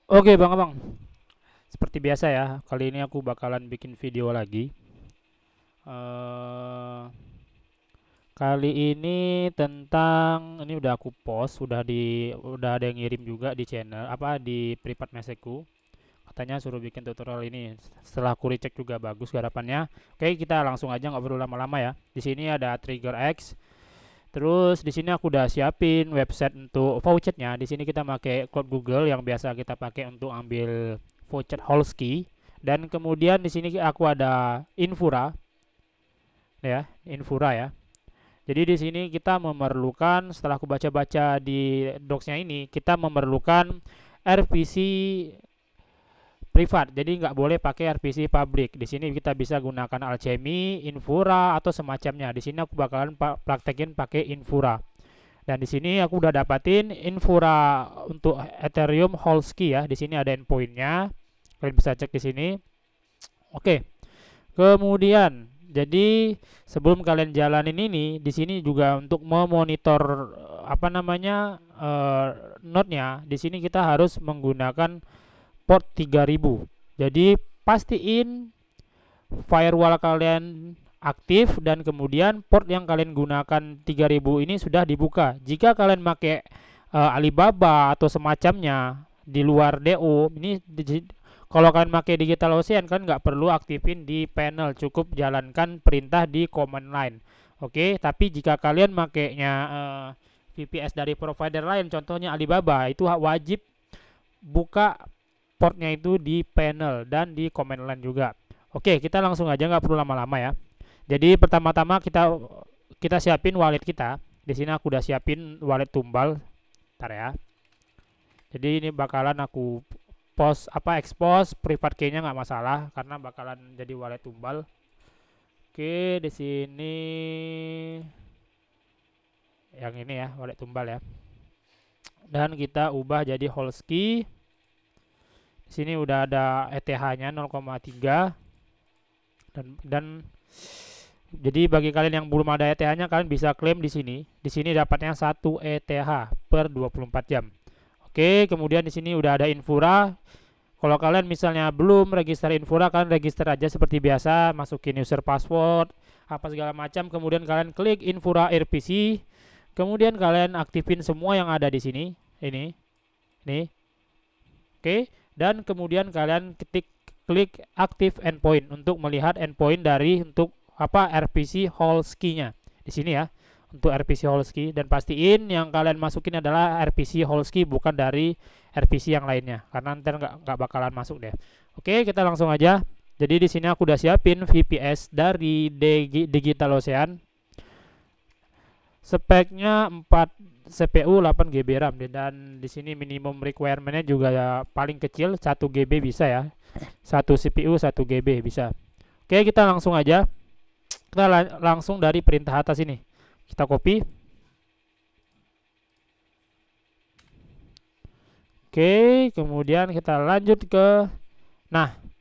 Oke Bang Abang, seperti biasa ya, kali ini aku bakalan bikin video lagi. eh Kali ini tentang ini udah aku post, udah ada yang ngirim juga di channel apa di private messageku. Katanya suruh bikin tutorial ini. Setelah aku recheck juga bagus garapannya. Oke, kita langsung aja nggak perlu lama-lama ya. Di sini ada Trigger X. Terus di sini aku udah siapin website untuk vouchernya. Di sini kita pakai cloud Google yang biasa kita pakai untuk ambil voucher Holski. Dan kemudian di sini aku ada Infura ya, Infura ya. Jadi di sini kita memerlukan setelah aku baca-baca di docsnya ini, kita memerlukan RPC privat. Jadi nggak boleh pakai RPC public. Di sini kita bisa gunakan Alchemy, Infura atau semacamnya. Di sini aku bakalan praktekin pakai Infura. Dan di sini aku udah dapatin Infura untuk Ethereum Holski ya. Di sini ada endpointnya. Kalian bisa cek di sini. Oke. Kemudian, jadi sebelum kalian jalanin ini, di sini juga untuk memonitor apa namanya node-nya. Di sini kita harus menggunakan port 3000. Jadi pastiin firewall kalian aktif dan kemudian port yang kalian gunakan 3000 ini sudah dibuka. Jika kalian pakai Alibaba atau semacamnya di luar DO, ini kalau kalian pakai Digital Ocean kan nggak perlu aktifin di panel, cukup jalankan perintah di command line. Oke, tapi jika kalian makainya VPS dari provider lain, contohnya Alibaba, itu wajib buka portnya itu di panel dan di command line juga. Oke, kita langsung aja nggak perlu lama-lama ya. Jadi pertama-tama kita kita siapin wallet kita. Di sini aku udah siapin wallet tumbal. Ntar ya. Jadi ini bakalan aku post apa expose private key-nya nggak masalah karena bakalan jadi wallet tumbal. Oke, di sini yang ini ya, wallet tumbal ya. Dan kita ubah jadi Holski. Di sini udah ada ETH-nya 0,3 dan jadi bagi kalian yang belum ada ETH-nya kalian bisa klaim di sini. Di sini dapatnya 1 ETH per 24 jam. Oke, kemudian di sini udah ada Infura. Kalau kalian misalnya belum register Infura, kalian register aja seperti biasa, masukin user password, apa segala macam, kemudian kalian klik Infura RPC, kemudian kalian aktifin semua yang ada di sini. Ini, nih. Oke, dan kemudian kalian klik aktif endpoint untuk melihat endpoint dari untuk apa RPC Holski-nya. Di sini ya, untuk RPC Holski dan pastiin yang kalian masukin adalah RPC Holski bukan dari RPC yang lainnya karena nanti nggak bakalan masuk deh. Oke, kita langsung aja. Jadi di sini aku udah siapin VPS dari Digital Ocean. Speknya 4 CPU 8 GB RAM dan di sini minimum requirementnya juga ya paling kecil 1 GB bisa ya. Satu CPU 1 GB bisa. Oke, kita langsung aja. Kita langsung dari perintah atas ini. Kita copy. Oke, kemudian kita lanjut ke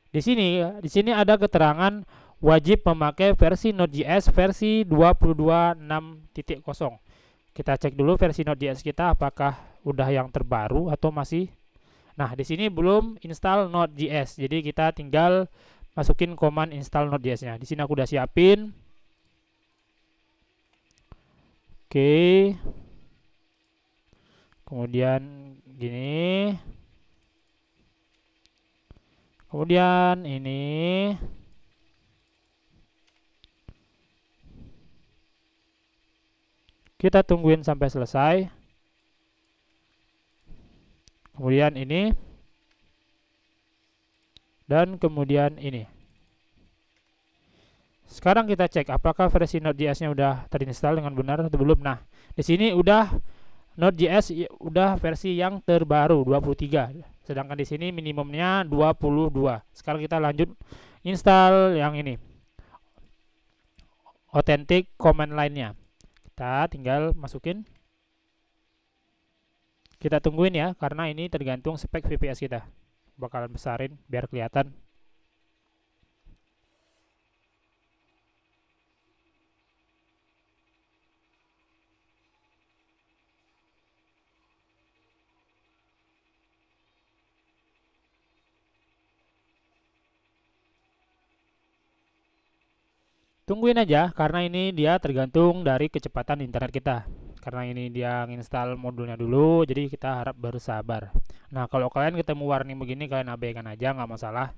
di sini ada keterangan wajib memakai versi Node.js versi 22.6.0. Kita cek dulu versi Node.js kita apakah udah yang terbaru atau masih. Nah, di sini belum install Node.js. Jadi kita tinggal masukin command install Node.js-nya. Di sini aku udah siapin. Oke. Kemudian gini. Kemudian ini kita tungguin sampai selesai. Kemudian ini dan kemudian ini. Sekarang kita cek apakah versi Node.js-nya udah terinstall dengan benar atau belum. Nah, di sini udah Node.js udah versi yang terbaru 23. Sedangkan di sini minimumnya 22. Sekarang kita lanjut install yang ini. Authentic command line-nya. Kita tinggal masukin. Kita tungguin ya karena ini tergantung spek VPS kita. Bakalan besarin biar kelihatan. Tungguin aja karena ini dia tergantung dari kecepatan internet kita. Karena ini dia nginstal modulnya dulu, jadi kita harap bersabar. Nah, kalau kalian ketemu warning begini, kalian abaikan aja, nggak masalah.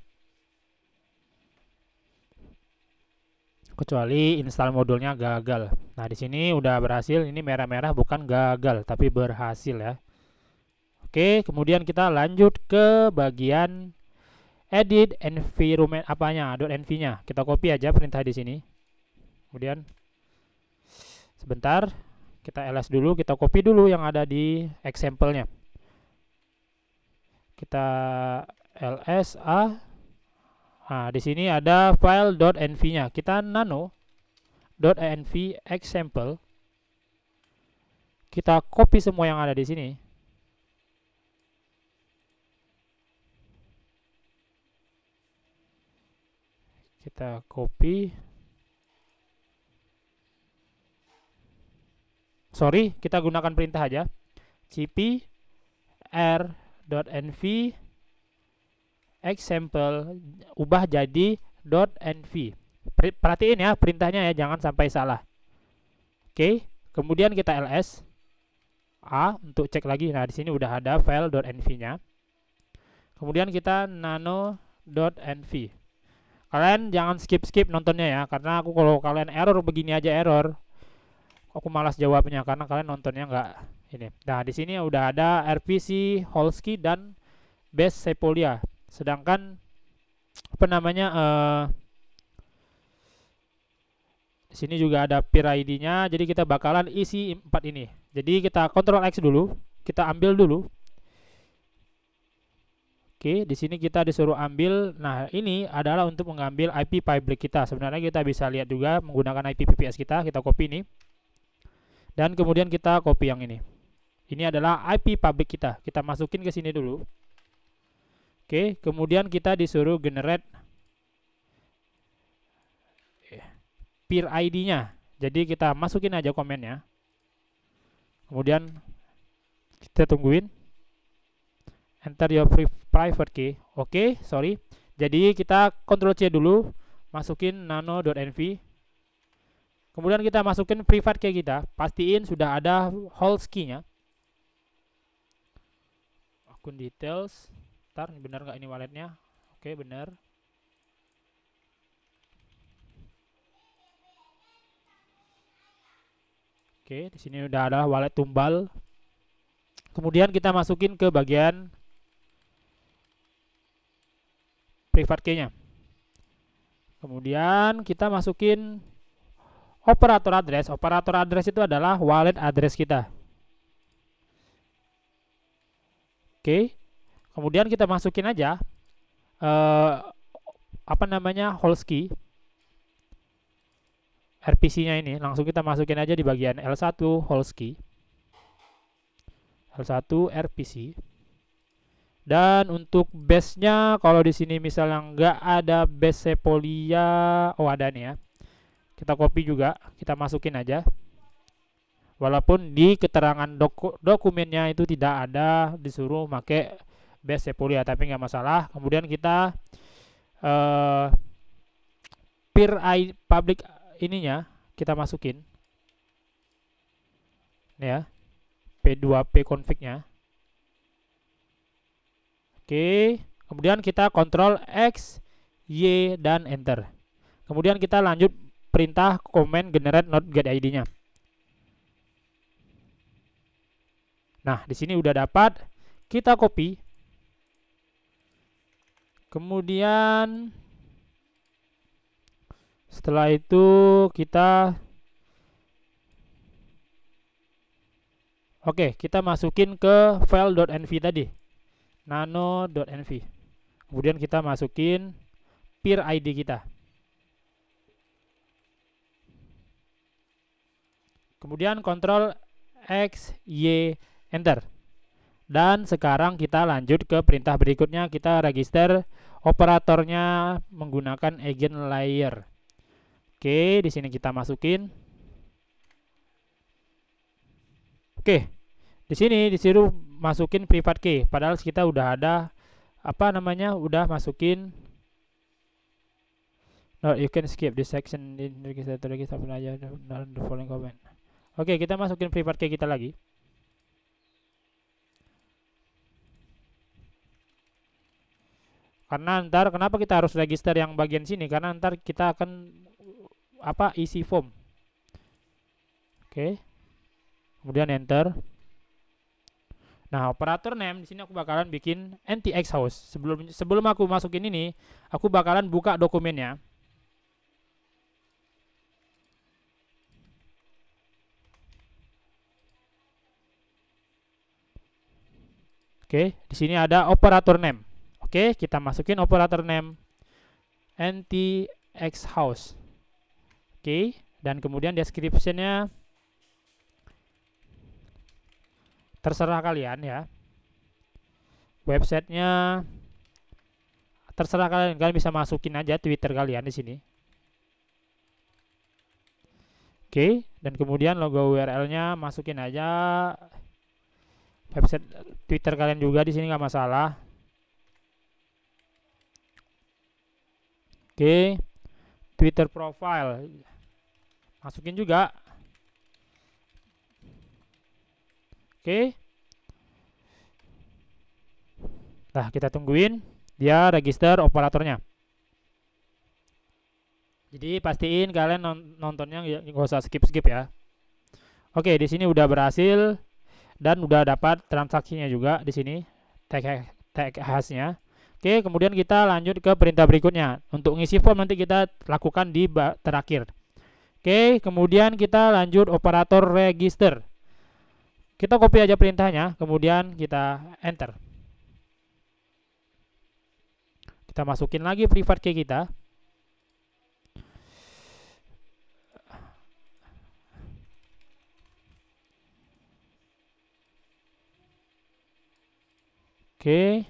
Kecuali install modulnya gagal. Nah, di sini udah berhasil, ini merah-merah bukan gagal, tapi berhasil ya. Oke, kemudian kita lanjut ke bagian edit environment apanya, .env-nya. Kita copy aja perintah di sini. Kemudian sebentar, kita ls dulu, kita copy dulu yang ada di example-nya. Kita ls a. Nah, di sini ada file .env-nya. Kita nano .env example. Kita copy semua yang ada di sini. Kita copy. Sorry, kita gunakan perintah aja. cp r.env example ubah jadi .env. Perhatiin ya perintahnya ya, jangan sampai salah. Oke, kemudian kita ls a untuk cek lagi. Nah, di sini udah ada file .env-nya. Kemudian kita nano.env. Kalian jangan skip nontonnya ya, karena kalau kalian error begini aja error, aku malas jawabnya karena kalian nontonnya nggak ini. Nah, di sini udah ada RPC, Holsky dan Base Sepolia. Sedangkan apa namanya di sini juga ada peer ID-nya. Jadi kita bakalan isi 4 ini. Jadi kita Ctrl X dulu, kita ambil dulu. Oke, di sini kita disuruh ambil. Nah, ini adalah untuk mengambil IP public kita. Sebenarnya kita bisa lihat juga menggunakan IP VPS kita. Kita copy ini. Dan kemudian kita copy yang ini. Ini adalah IP public kita. Kita masukin ke sini dulu. Oke, kemudian kita disuruh generate peer ID-nya. Jadi kita masukin aja komennya. Kemudian kita tungguin. Enter your private key. Oke, sorry. Jadi kita Ctrl C dulu, masukin nano.env. Kemudian kita masukin private key kita, pastiin sudah ada Holsky-nya. Akun details. Ntar, benar nggak ini walletnya? Oke, benar. Oke, di sini udah ada wallet tumbal. Kemudian kita masukin ke bagian private key-nya. Kemudian kita masukin operator address. Operator address itu adalah wallet address kita. Oke. Kemudian kita masukin aja apa namanya Holsky RPC-nya ini. Langsung kita masukin aja di bagian L1 Holsky. L1 RPC. Dan untuk base-nya, kalau di sini misalnya nggak ada base Sepolia, oh ada nih ya. Kita copy juga, kita masukin aja. Walaupun di keterangan dokumennya itu tidak ada disuruh pakai base Sepolia, tapi nggak masalah. Kemudian kita peer ID public ininya kita masukin. Ini ya, P2P config-nya. Oke, kemudian kita Ctrl X, Y, dan Enter. Kemudian kita lanjut perintah comment generate not get ID-nya. Nah, di sini udah dapat, kita copy. Kemudian setelah itu kita kita masukin ke file .env tadi. Nano.env. Kemudian kita masukin peer ID kita. Kemudian Ctrl X, Y, Enter. Dan sekarang kita lanjut ke perintah berikutnya. Kita register operatornya menggunakan agent layer. Oke, di sini kita masukin. Oke, di sini disuruh masukin private key. Padahal kita udah ada apa namanya, udah masukin No, you can skip this section in register to register aja the following comment. Oke, kita masukin private key kita lagi. Karena ntar kenapa kita harus register yang bagian sini? Karena ntar kita akan isi form. Oke. Kemudian enter. Nah, operator name di sini aku bakalan bikin NTX house. Sebelum aku masukin ini, aku bakalan buka dokumennya. Oke, di sini ada operator name. Oke, kita masukin operator name NTX house. Oke, dan kemudian description-nya terserah kalian ya. Websitenya terserah kalian bisa masukin aja Twitter kalian di sini. Oke, dan kemudian logo URL-nya masukin aja website Twitter kalian juga di sini nggak masalah. Oke, Twitter profile masukin juga. Oke. Nah, kita tungguin dia register operatornya. Jadi pastiin kalian nontonnya nggak usah skip ya. Oke, di sini udah berhasil dan udah dapat transaksinya juga di sini tag hashnya. Oke, kemudian kita lanjut ke perintah berikutnya. Untuk ngisi form nanti kita lakukan di terakhir. Oke, kemudian kita lanjut operator register. Kita copy aja perintahnya, kemudian kita enter. Kita masukin lagi private key kita. Oke.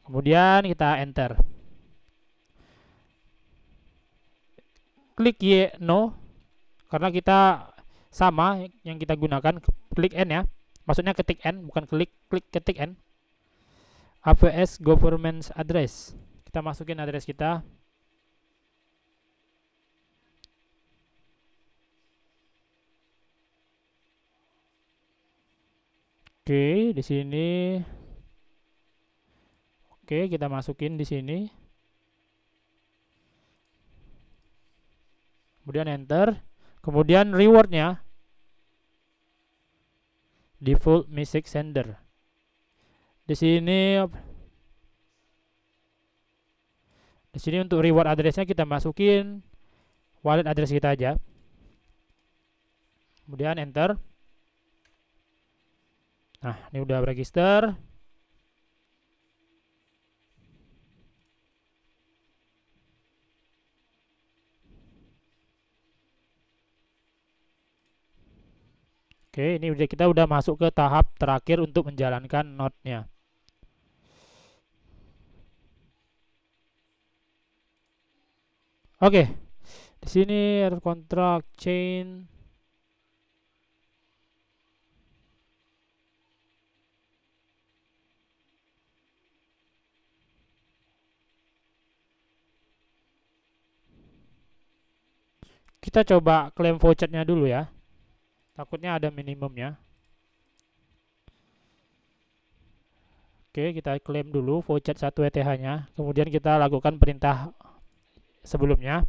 Kemudian kita enter. Klik Y no karena kita sama yang kita gunakan, klik N ya. Maksudnya ketik N, bukan klik ketik N. AWS government address. Kita masukin address kita. Oke, di sini. Oke, kita masukin di sini. Kemudian enter. Kemudian rewardnya default message sender. Di sini untuk reward addressnya kita masukin wallet address kita aja. Kemudian enter. Nah, ini udah register. Oke, ini kita udah masuk ke tahap terakhir untuk menjalankan node-nya. Oke, di sini error contract chain. Kita coba klaim vouchernya dulu ya. Takutnya ada minimumnya. Oke, kita klaim dulu voucher 1 ETH-nya. Kemudian kita lakukan perintah sebelumnya.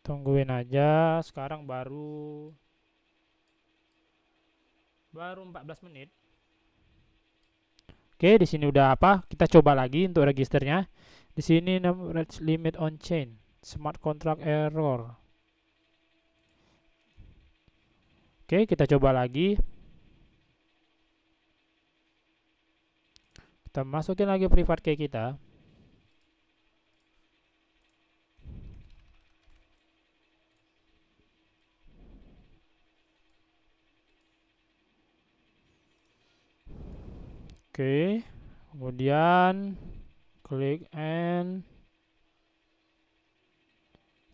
Tungguin aja, sekarang baru 14 menit. Oke, di sini udah Kita coba lagi untuk registernya. Di sini rate limit on chain, smart contract error. Oke, kita coba lagi. Kita masukin lagi private key kita. Oke, kemudian klik and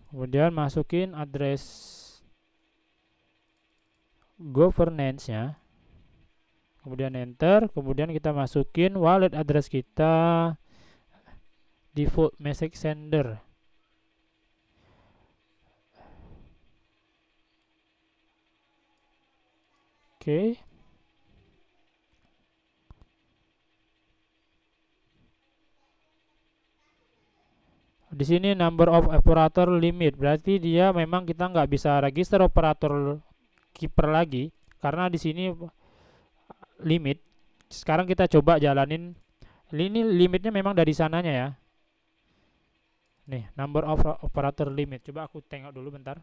kemudian masukin address governance-nya. kemudian enter, kemudian kita masukin wallet address kita, default message sender. Oke. Di sini number of operator limit, berarti dia memang kita nggak bisa register operator keeper lagi karena di sini limit. Sekarang kita coba jalanin. Ini limitnya memang dari sananya ya. Nih, number of operator limit. Coba aku tengok dulu bentar.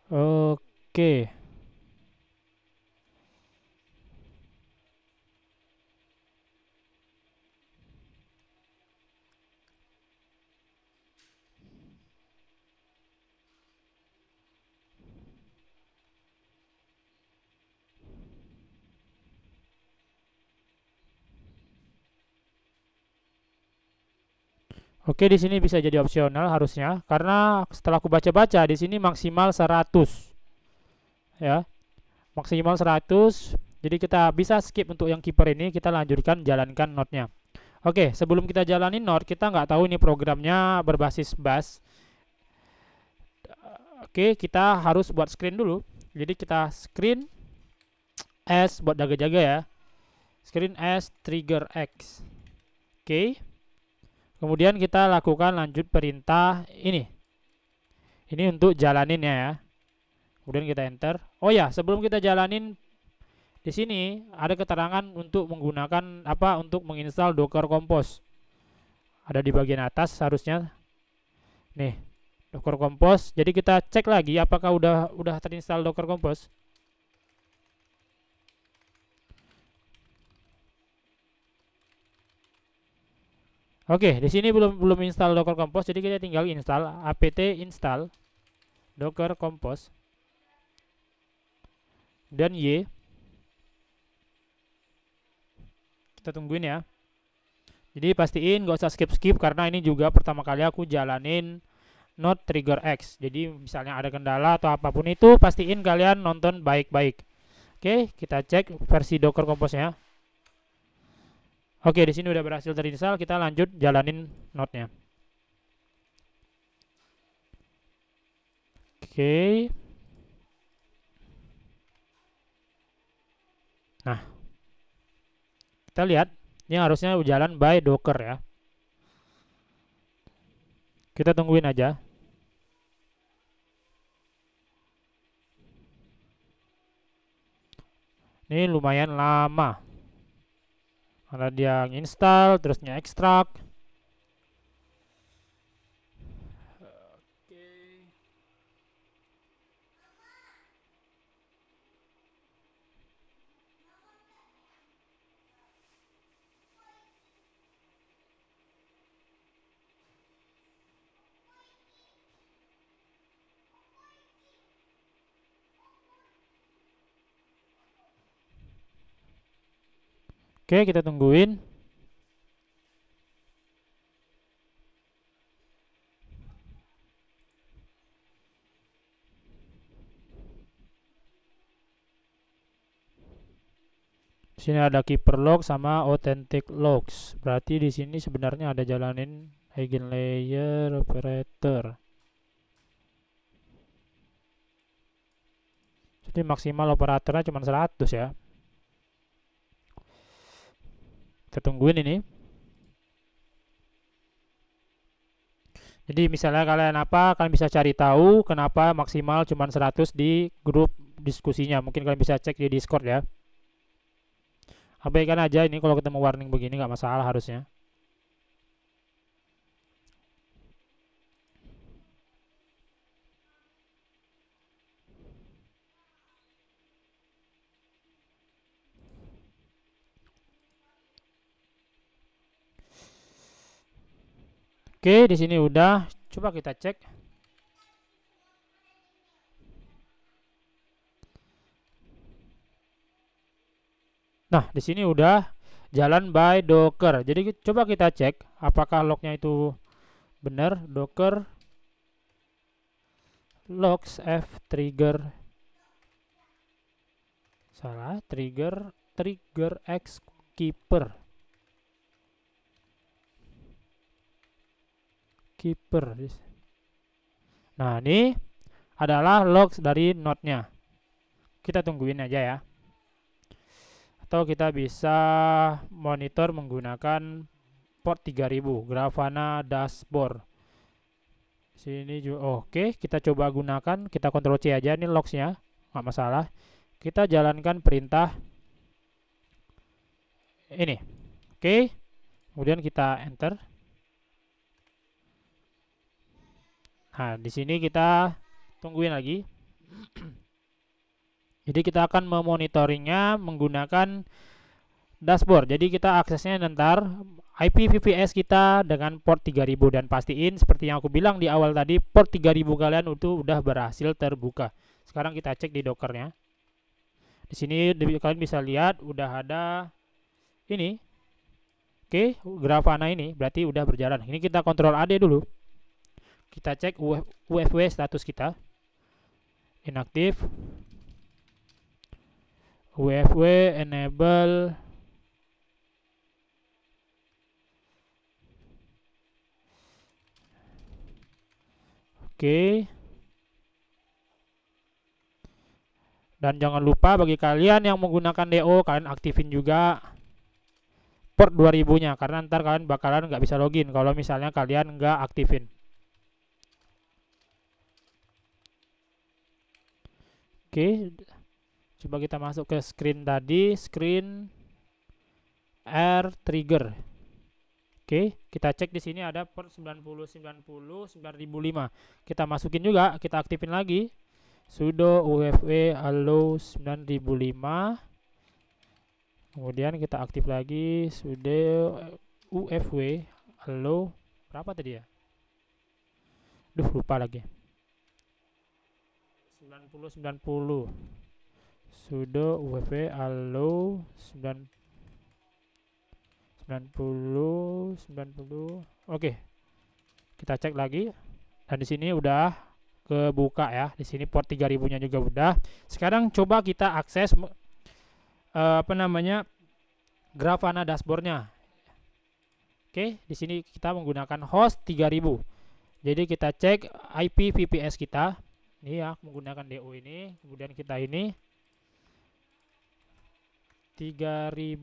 Oke. Oke, di sini bisa jadi opsional harusnya karena setelah aku baca-baca di sini maksimal 100 ya. Maksimal 100. Jadi kita bisa skip untuk yang keeper ini, kita lanjutkan jalankan node-nya. Oke, sebelum kita jalanin node, kita nggak tahu ini programnya berbasis bash. Oke, kita harus buat screen dulu. Jadi kita screen as buat jaga-jaga ya. Screen as trigger X. Oke. Kemudian kita lakukan lanjut perintah ini. Ini untuk jalaninnya ya. Kemudian kita enter. Oh ya, sebelum kita jalanin di sini ada keterangan untuk menggunakan apa untuk menginstal Docker Compose. Ada di bagian atas harusnya. Nih, Docker Compose. Jadi kita cek lagi apakah udah terinstall Docker Compose. Oke, di sini belum install Docker Compose, jadi kita tinggal install apt install Docker Compose dan Y. Kita tungguin ya. Jadi pastiin gak usah skip-skip karena ini juga pertama kali aku jalanin node trigger X. Jadi misalnya ada kendala atau apapun itu, pastiin kalian nonton baik-baik. Oke, kita cek versi Docker Compose-nya. Oke, di sini udah berhasil terinstall, kita lanjut jalanin node-nya. Oke. Nah, kita lihat ini harusnya jalan by Docker ya. Kita tungguin aja. Ini lumayan lama. Karena dia nginstal, terusnya ekstrak. Oke, kita tungguin. Di sini ada keeper log sama authentic logs. Berarti di sini sebenarnya ada jalanin eigenlayer operator. Jadi maksimal operatornya cuma 100 ya. Kita tungguin ini. Jadi misalnya kalian bisa cari tahu kenapa maksimal cuma 100 di grup diskusinya. Mungkin kalian bisa cek di Discord ya. Abaikan aja ini kalau ketemu warning begini nggak masalah harusnya. Oke, di sini udah. Coba kita cek. Nah, di sini udah jalan by Docker. Jadi coba kita cek apakah lognya itu benar. Docker logs f trigger, salah, trigger x keeper. Nah, ini adalah logs dari node-nya. Kita tungguin aja ya. Atau kita bisa monitor menggunakan port 3000 Grafana dashboard. Sini juga oke, kita coba gunakan, kita Ctrl C aja, ini logsnya nggak masalah. Kita jalankan perintah ini. Oke, kemudian kita enter. Nah, di sini kita tungguin lagi. Jadi kita akan memonitoringnya menggunakan dashboard. Jadi kita aksesnya ntar IP VPS kita dengan port 3000 dan pastiin seperti yang aku bilang di awal tadi, port 3000 kalian itu udah berhasil terbuka. Sekarang kita cek di Dockernya. Di sini kalian bisa lihat udah ada ini. Oke, Grafana ini berarti udah berjalan. Ini kita kontrol AD dulu. Kita cek UFW status kita. Inaktif. UFW enable. Oke. Dan jangan lupa bagi kalian yang menggunakan DO, kalian aktifin juga port 2000-nya, karena ntar kalian bakalan nggak bisa login kalau misalnya kalian nggak aktifin. Oke, coba kita masuk ke screen tadi, screen R trigger. Oke, kita cek di sini ada port 9090 9005. Kita masukin juga, kita aktifin lagi. Sudo UFW allow 9005. Kemudian kita aktif lagi sudo UFW allow berapa tadi ya? Duh, lupa lagi. 9090. Sudo UFW allow 90. Oke. Kita cek lagi. Dan di sini udah kebuka ya. Di sini port 3000-nya juga udah. Sekarang coba kita akses Grafana dashboard-nya. Oke, di sini kita menggunakan host 3000. Jadi kita cek IP VPS kita. Ini ya, menggunakan DO ini, kemudian kita ini 3000.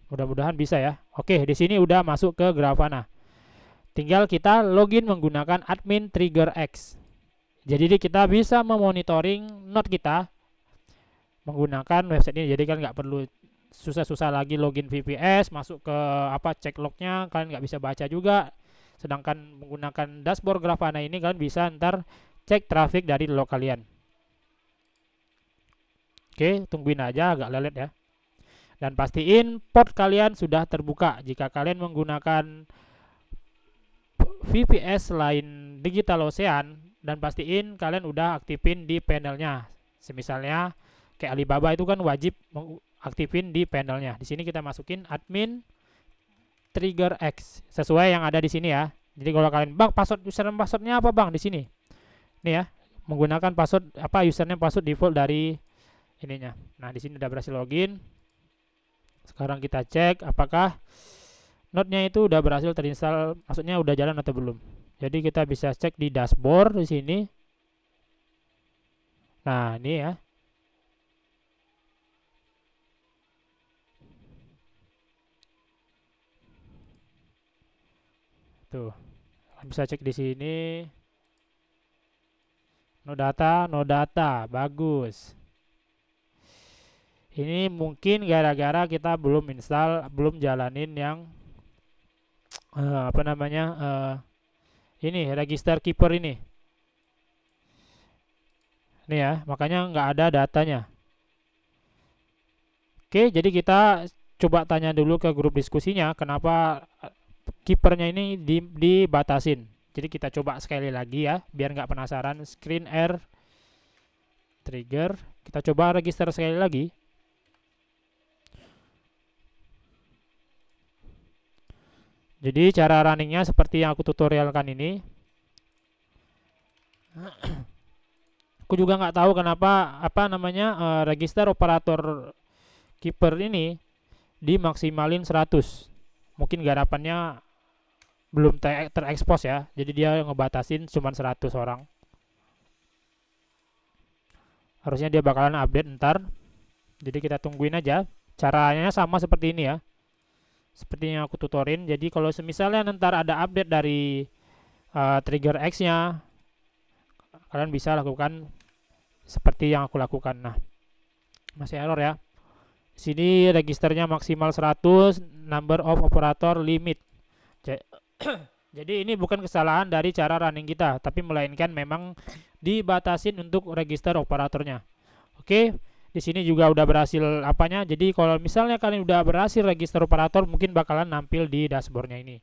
Mudah-mudahan bisa ya. Oke, di sini udah masuk ke Grafana. Tinggal kita login menggunakan admin trigger X. Jadi kita bisa memonitoring node kita menggunakan website ini. Jadi kan nggak perlu susah-susah lagi login VPS, masuk ke cek lognya, kalian nggak bisa baca juga. Sedangkan menggunakan dashboard Grafana ini kalian bisa ntar cek traffic dari log kalian. Oke, tungguin aja agak lelet ya. Dan pastiin port kalian sudah terbuka. Jika kalian menggunakan VPS selain DigitalOcean, dan pastiin kalian udah aktifin di panelnya. Semisalnya kayak Alibaba itu kan wajib aktifin di panelnya. Di sini kita masukin admin trigger X sesuai yang ada di sini ya. Jadi kalau kalian, bang, passwordnya apa bang, di sini nih ya, menggunakan password username password default dari ininya. Nah, di sini udah berhasil login. Sekarang kita cek apakah node-nya itu udah berhasil terinstall, maksudnya udah jalan atau belum. Jadi kita bisa cek di dashboard di sini. Nah, ini ya. Tuh. Bisa cek di sini. No data, bagus. Ini mungkin gara-gara kita belum install, belum jalanin yang ini register keeper ini. Nih ya, makanya nggak ada datanya. Oke, jadi kita coba tanya dulu ke grup diskusinya kenapa keepernya ini dibatasin. Jadi kita coba sekali lagi ya, biar nggak penasaran. Screen R trigger, kita coba register sekali lagi. Jadi cara runningnya seperti yang aku tutorialkan ini. Aku juga nggak tahu kenapa register operator keeper ini dimaksimalin 100. Mungkin garapannya belum terekspos ya, jadi dia ngebatasin cuma 100 orang. Harusnya dia bakalan update ntar, jadi kita tungguin aja. Caranya sama seperti ini ya, seperti yang aku tutorin. Jadi kalau misalnya ntar ada update dari trigger X nya, kalian bisa lakukan seperti yang aku lakukan. Nah, masih error ya. Sini registernya maksimal 100, number of operator limit. Jadi ini bukan kesalahan dari cara running kita, tapi melainkan memang dibatasin untuk register operatornya. Oke, di sini juga udah berhasil apanya. Jadi kalau misalnya kalian udah berhasil register operator, mungkin bakalan nampil di dashboardnya ini.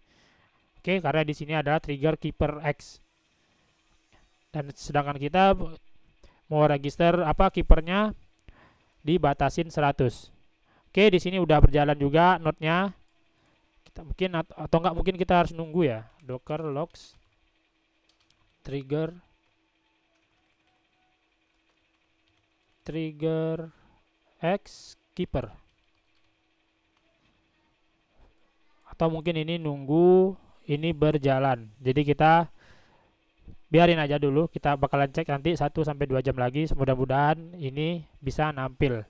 Oke, karena di sini ada trigger keeper X. Dan sedangkan kita mau register keepernya dibatasin 100. Oke, di sini udah berjalan juga node-nya. Kita mungkin atau enggak mungkin kita harus nunggu ya. Docker logs trigger X keeper. Atau mungkin ini nunggu ini berjalan. Jadi kita biarin aja dulu, kita bakalan cek nanti 1 sampai 2 jam lagi. Mudah-mudahan ini bisa nampil.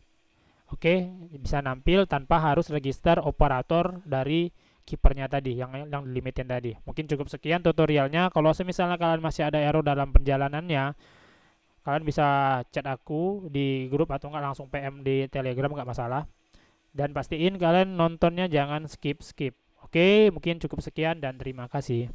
Oke, bisa nampil tanpa harus register operator dari kipernya tadi yang limitin tadi. Mungkin cukup sekian tutorialnya. Kalau misalnya kalian masih ada error dalam perjalanannya, kalian bisa chat aku di grup atau enggak langsung PM di Telegram, nggak masalah. Dan pastiin kalian nontonnya jangan skip. Oke, mungkin cukup sekian dan terima kasih.